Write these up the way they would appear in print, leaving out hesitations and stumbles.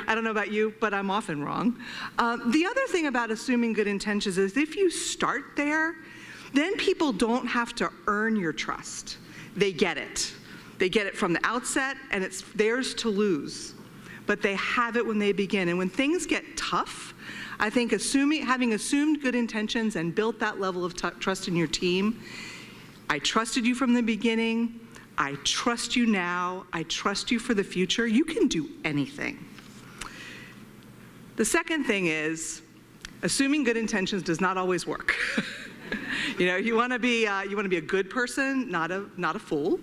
I don't know about you, but I'm often wrong. The other thing about assuming good intentions is if you start there, then people don't have to earn your trust. They get it. They get it from the outset, and it's theirs to lose. But they have it when they begin. And when things get tough, I think having assumed good intentions and built that level of trust in your team, I trusted you from the beginning, I trust you now, I trust you for the future, you can do anything. The second thing is, assuming good intentions does not always work. You want to be a good person, not a fool.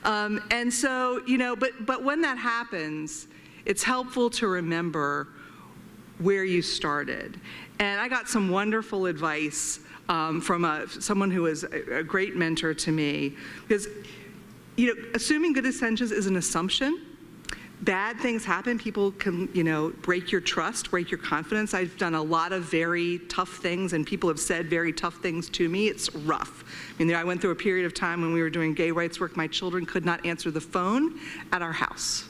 And so, but when that happens, it's helpful to remember where you started. And I got some wonderful advice from someone who was a great mentor to me, because assuming good intentions is an assumption. Bad things happen. People can, break your trust, break your confidence. I've done a lot of very tough things, and people have said very tough things to me. It's rough. I went through a period of time when we were doing gay rights work. My children could not answer the phone at our house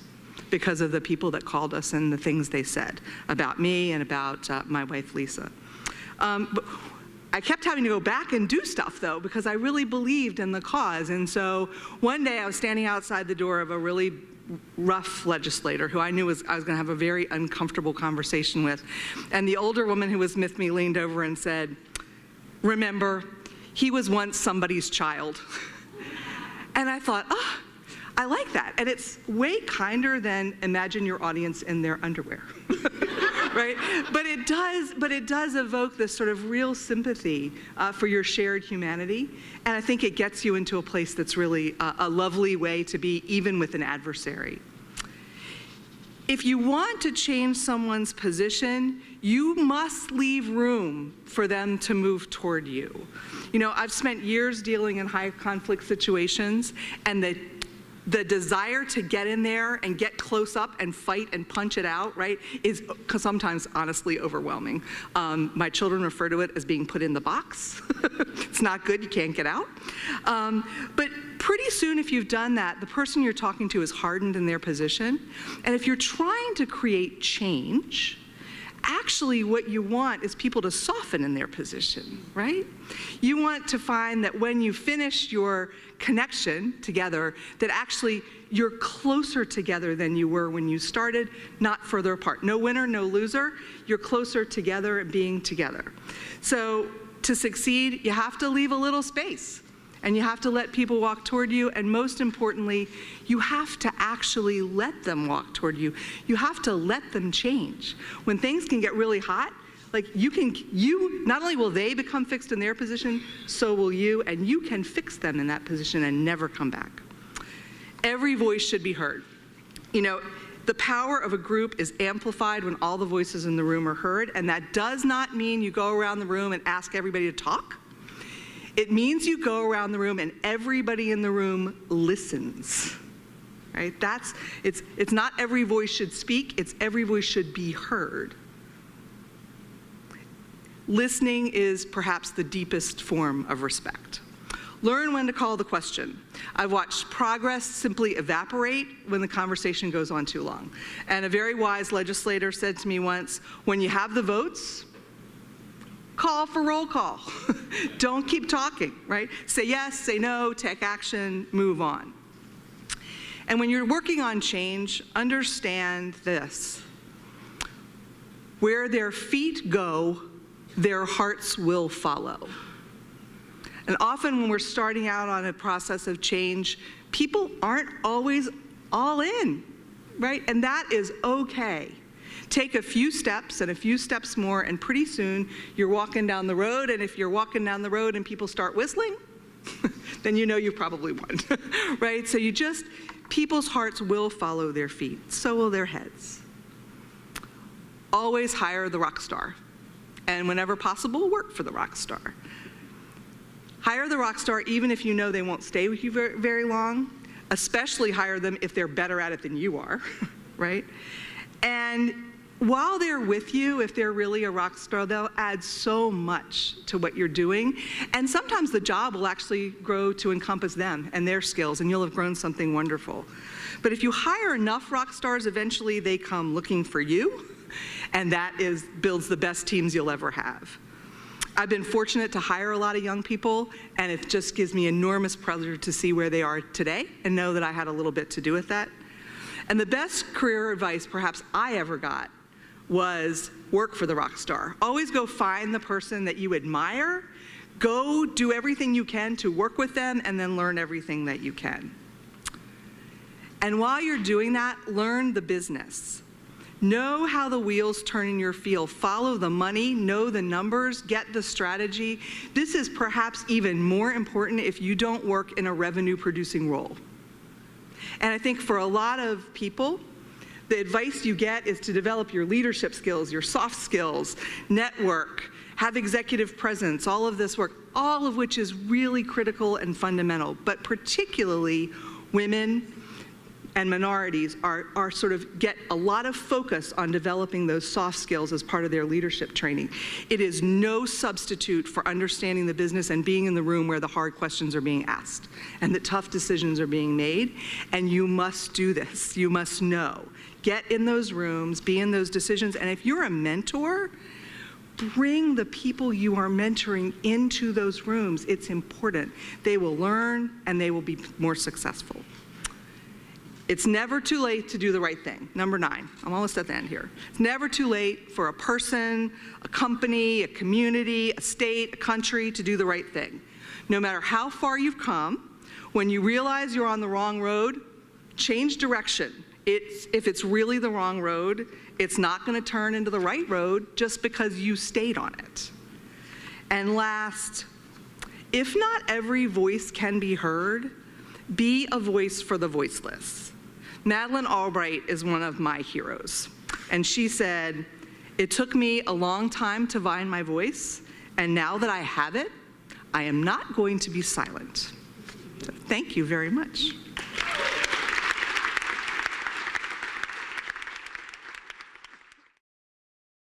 because of the people that called us and the things they said about me and about my wife, Lisa. But I kept having to go back and do stuff, though, because I really believed in the cause. And so one day I was standing outside the door of a really rough legislator who I knew I was going to have a very uncomfortable conversation with. And the older woman who was with me leaned over and said, "Remember, he was once somebody's child." And I thought, oh, I like that. And it's way kinder than imagine your audience in their underwear. Right? But it does evoke this sort of real sympathy for your shared humanity. And I think it gets you into a place that's really a lovely way to be, even with an adversary. If you want to change someone's position, you must leave room for them to move toward you. I've spent years dealing in high conflict situations, and the desire to get in there and get close up and fight and punch it out, right, is sometimes honestly overwhelming. My children refer to it as being put in the box. It's not good, you can't get out. But pretty soon, if you've done that, the person you're talking to is hardened in their position. And if you're trying to create change, actually what you want is people to soften in their position, right? You want to find that when you finish your connection together, that actually you're closer together than you were when you started, not further apart. No winner, no loser. You're closer together and being together. So to succeed, you have to leave a little space. And you have to let people walk toward you, and most importantly, you have to actually let them walk toward you. You have to let them change. When things can get really hot, not only will they become fixed in their position, so will you, and you can fix them in that position and never come back. Every voice should be heard. The power of a group is amplified when all the voices in the room are heard, and that does not mean you go around the room and ask everybody to talk. It means you go around the room and everybody in the room listens, right? It's not every voice should speak, it's every voice should be heard. Listening is perhaps the deepest form of respect. Learn when to call the question. I've watched progress simply evaporate when the conversation goes on too long. And a very wise legislator said to me once, when you have the votes, call for roll call. Don't keep talking, right? Say yes, say no, take action, move on. And when you're working on change, understand this. Where their feet go, their hearts will follow. And often when we're starting out on a process of change, people aren't always all in, right? And that is okay. Take a few steps and a few steps more, and pretty soon you're walking down the road, and if you're walking down the road and people start whistling, then you know you probably won, right? So people's hearts will follow their feet, so will their heads. Always hire the rock star, and whenever possible, work for the rock star. Hire the rock star even if you know they won't stay with you very, very long, especially hire them if they're better at it than you are, right? And while they're with you, if they're really a rock star, they'll add so much to what you're doing. And sometimes the job will actually grow to encompass them and their skills, and you'll have grown something wonderful. But if you hire enough rock stars, eventually they come looking for you, and that builds the best teams you'll ever have. I've been fortunate to hire a lot of young people, and it just gives me enormous pleasure to see where they are today and know that I had a little bit to do with that. And the best career advice perhaps I ever got was work for the rock star. Always go find the person that you admire, go do everything you can to work with them, and then learn everything that you can. And while you're doing that, learn the business. Know how the wheels turn in your field. Follow the money, know the numbers, get the strategy. This is perhaps even more important if you don't work in a revenue-producing role. And I think for a lot of people, the advice you get is to develop your leadership skills, your soft skills, network, have executive presence, all of this work, all of which is really critical and fundamental. But particularly women and minorities are sort of get a lot of focus on developing those soft skills as part of their leadership training. It is no substitute for understanding the business and being in the room where the hard questions are being asked and the tough decisions are being made. And you must do this. You must know. Get in those rooms, be in those decisions. And if you're a mentor, bring the people you are mentoring into those rooms. It's important. They will learn and they will be more successful. It's never too late to do the right thing. Number 9, I'm almost at the end here. It's never too late for a person, a company, a community, a state, a country to do the right thing. No matter how far you've come, when you realize you're on the wrong road, change direction. If it's really the wrong road, it's not going to turn into the right road just because you stayed on it. And last, if not every voice can be heard, be a voice for the voiceless. Madeleine Albright is one of my heroes. And she said, "It took me a long time to find my voice, and now that I have it, I am not going to be silent." So thank you very much.